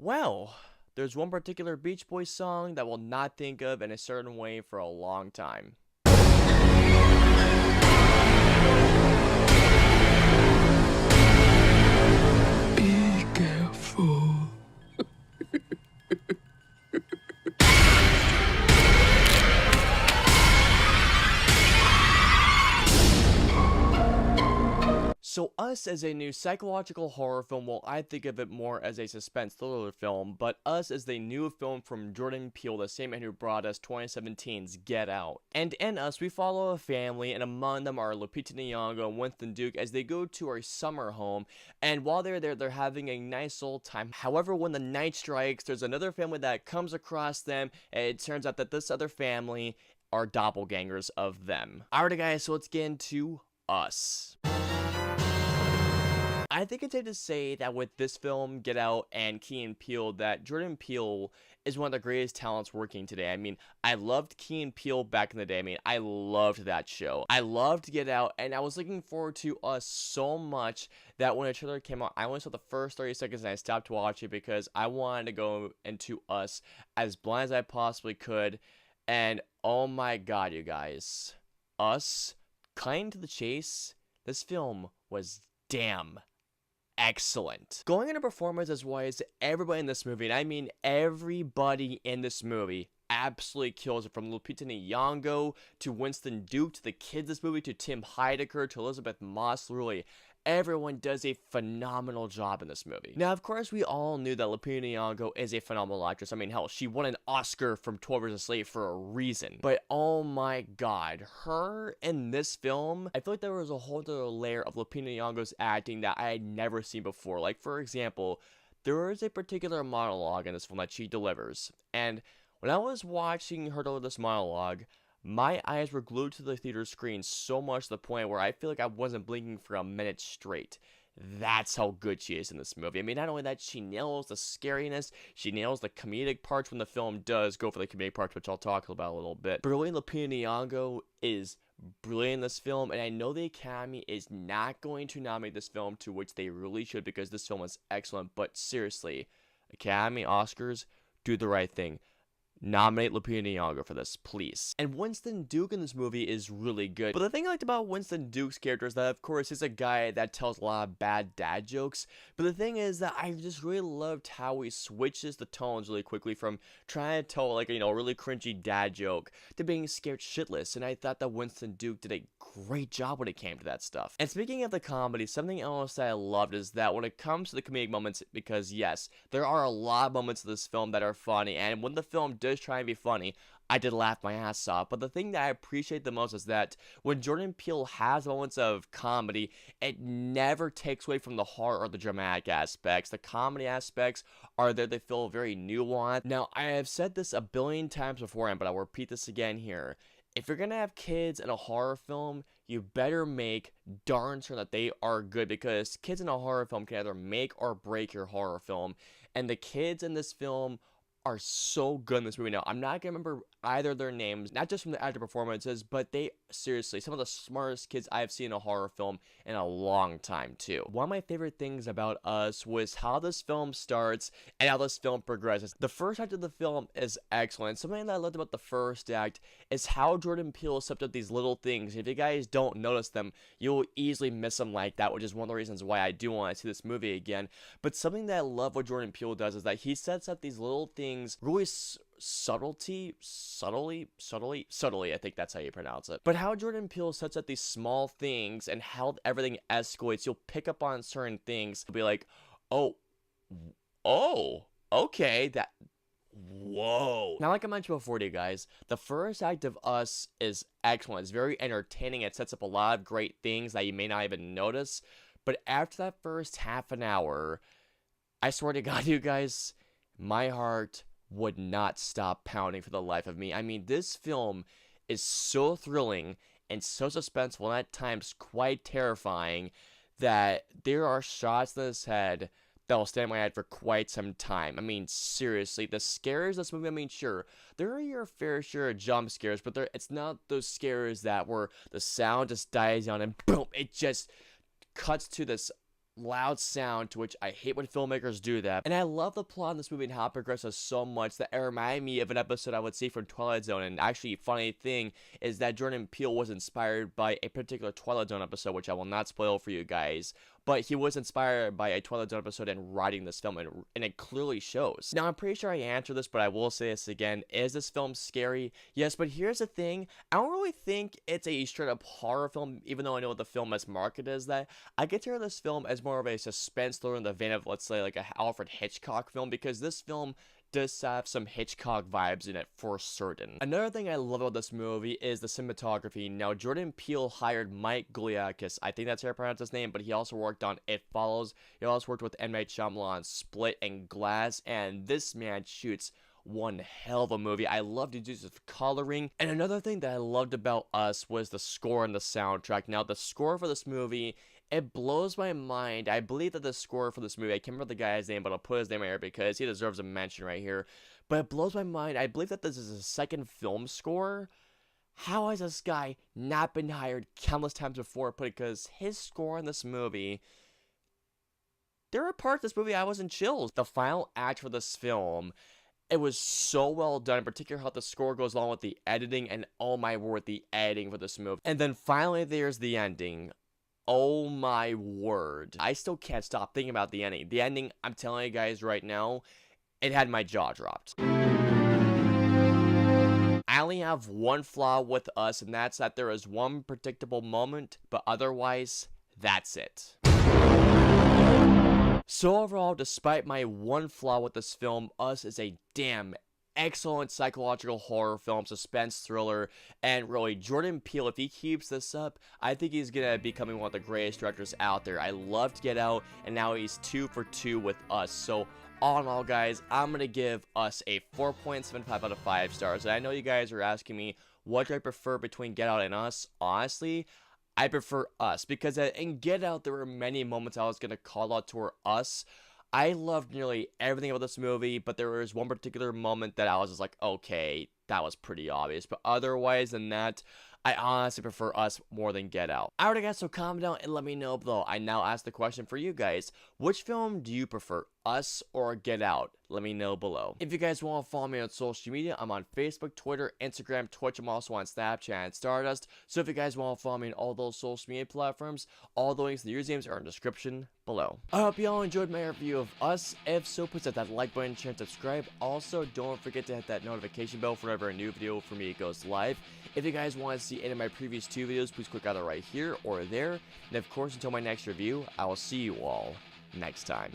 Well, there's one particular Beach Boys song that we'll not think of in a certain way for a long time. Be careful. So Us is a new psychological horror film. Well, I think of it more as a suspense thriller film, but Us is the new film from Jordan Peele, the same man who brought us 2017's Get Out. And in Us, we follow a family, and among them are Lupita Nyong'o and Winston Duke as they go to a summer home, and while they're there, they're having a nice old time. However, when the night strikes, there's another family that comes across them, and it turns out that this other family are doppelgangers of them. Alright guys, so let's get into Us. I think it's safe to say that with this film, Get Out, and Key and Peele, that Jordan Peele is one of the greatest talents working today. I mean, I loved Key and Peele back in the day. I mean, I loved that show. I loved Get Out, and I was looking forward to Us so much that when a trailer came out, I only saw the first 30 seconds and I stopped watching because I wanted to go into Us as blind as I possibly could. And oh my god, you guys. Us, cutting to the chase, this film was damn excellent. Going into performances wise, everybody in this movie, and I mean everybody in this movie, absolutely kills it. From Lupita Nyong'o to Winston Duke to the kids in this movie to Tim Heidecker to Elizabeth Moss. Literally, everyone does a phenomenal job in this movie. Now, of course, we all knew that Lupita Nyong'o is a phenomenal actress. I mean, hell, she won an Oscar from 12 Years a Slave for a reason. But oh my god, her in this film, I feel like there was a whole other layer of Lupita Nyong'o's acting that I had never seen before. Like, for example, there is a particular monologue in this film that she delivers. And when I was watching her deliver this monologue, my eyes were glued to the theater screen so much to the point where I feel like I wasn't blinking for a minute straight. That's how good she is in this movie. I mean, not only that, she nails the scariness, she nails the comedic parts when the film does go for the comedic parts, which I'll talk about a little bit. But really, Lupita Nyong'o is brilliant in this film, and I know the Academy is not going to nominate this film, to which they really should, because this film is excellent. But seriously, Academy, Oscars, do the right thing. Nominate Lupita Nyong'o for this, please. And Winston Duke in this movie is really good. But the thing I liked about Winston Duke's character is that, of course, he's a guy that tells a lot of bad dad jokes. But the thing is that I just really loved how he switches the tones really quickly from trying to tell, like, a really cringy dad joke to being scared shitless. And I thought that Winston Duke did a great job when it came to that stuff. And speaking of the comedy, something else that I loved is that when it comes to the comedic moments, because yes, there are a lot of moments of this film that are funny, and when the film does try and be funny, I did laugh my ass off. But the thing that I appreciate the most is that when Jordan Peele has moments of comedy, it never takes away from the horror or the dramatic aspects. The comedy aspects are there, they feel very nuanced. Now, I have said this a billion times before, but I'll repeat this again here. If you're gonna have kids in a horror film, you better make darn certain that they are good, because kids in a horror film can either make or break your horror film. And the kids in this film are so good in this movie. Now, I'm not gonna remember either of their names, not just from the actor performances, but they, seriously, some of the smartest kids I've seen in a horror film in a long time, too. One of my favorite things about Us was how this film starts and how this film progresses. The first act of the film is excellent. Something that I loved about the first act is how Jordan Peele stepped up these little things. If you guys don't notice them, you'll easily miss them like that, which is one of the reasons why I do want to see this movie again. But something that I love what Jordan Peele does is that he sets up these little things really subtly, I think that's how you pronounce it. But how Jordan Peele sets up these small things and how everything escalates, you'll pick up on certain things. You'll be like, oh, okay, whoa. Now, like I mentioned before to you guys, the first act of Us is excellent. It's very entertaining. It sets up a lot of great things that you may not even notice. But after that first half an hour, I swear to God, you guys, my heart would not stop pounding for the life of me. I mean, this film is so thrilling and so suspenseful and at times quite terrifying that there are shots in this head that will stay in my head for quite some time. I mean, seriously, the scares in this movie, I mean, sure, there are your fair share of jump scares, but it's not those scares that where the sound just dies down and boom, it just cuts to this loud sound, to which I hate when filmmakers do that. And I love the plot in this movie and how it progresses so much that it reminded me of an episode I would see from Twilight Zone. And actually, funny thing is that Jordan Peele was inspired by a particular Twilight Zone episode, which I will not spoil for you guys. But he was inspired by a Twilight Zone episode and writing this film, and it clearly shows. Now, I'm pretty sure I answered this, but I will say this again. Is this film scary? Yes, but here's the thing. I don't really think it's a straight-up horror film, even though I know what the film is marketed as that. I consider this film as more of a suspense thriller in the vein of, let's say, like a Alfred Hitchcock film, because this film does have some Hitchcock vibes in it for certain. Another thing I love about this movie is the cinematography. Now, Jordan Peele hired Mike Goliakis, I think that's how you pronounce his name, but he also worked on It Follows. He also worked with M. Night Shyamalan, Split, and Glass, and this man shoots one hell of a movie. I loved his use of coloring. And another thing that I loved about Us was the score and the soundtrack. Now, the score for this movie, it blows my mind. I believe that the score for this movie, I can't remember the guy's name, but I'll put his name right here because he deserves a mention right here. But it blows my mind. I believe that this is his second film score. How has this guy not been hired countless times before? Because his score in this movie, there were parts of this movie I was in chills. The final act for this film, it was so well done, in particular how the score goes along with the editing, and oh my word, the editing for this movie. And then finally there's the ending. Oh my word. I still can't stop thinking about the ending. The ending, I'm telling you guys right now, it had my jaw dropped. I only have one flaw with Us, and that's that there is one predictable moment, but otherwise, that's it. So overall, despite my one flaw with this film, Us is a damn excellent psychological horror film, suspense thriller, and really, Jordan Peele, if he keeps this up, I think he's gonna be becoming one of the greatest directors out there. I loved Get Out, and now he's 2 for 2 with Us. So all in all, guys, I'm gonna give Us a 4.75 out of 5 stars. And I know you guys are asking me, what do I prefer between Get Out and Us? Honestly, I prefer Us, because in Get Out, there were many moments I was gonna call out toward Us. I loved nearly everything about this movie, but there was one particular moment that I was just like, okay, that was pretty obvious. But otherwise than that, I honestly prefer Us more than Get Out. Alright guys, so comment down and let me know below. I now ask the question for you guys. Which film do you prefer, Us or Get Out? Let me know below. If you guys want to follow me on social media, I'm on Facebook, Twitter, Instagram, Twitch. I'm also on Snapchat and Stardust. So if you guys want to follow me on all those social media platforms, all the links to the usernames are in the description below. I hope you all enjoyed my review of Us. If so, please hit that like button, share, and subscribe. Also, don't forget to hit that notification bell for whenever a new video from me goes live. If you guys want to see any of my previous 2 videos, please click either right here or there. And of course, until my next review, I will see you all next time.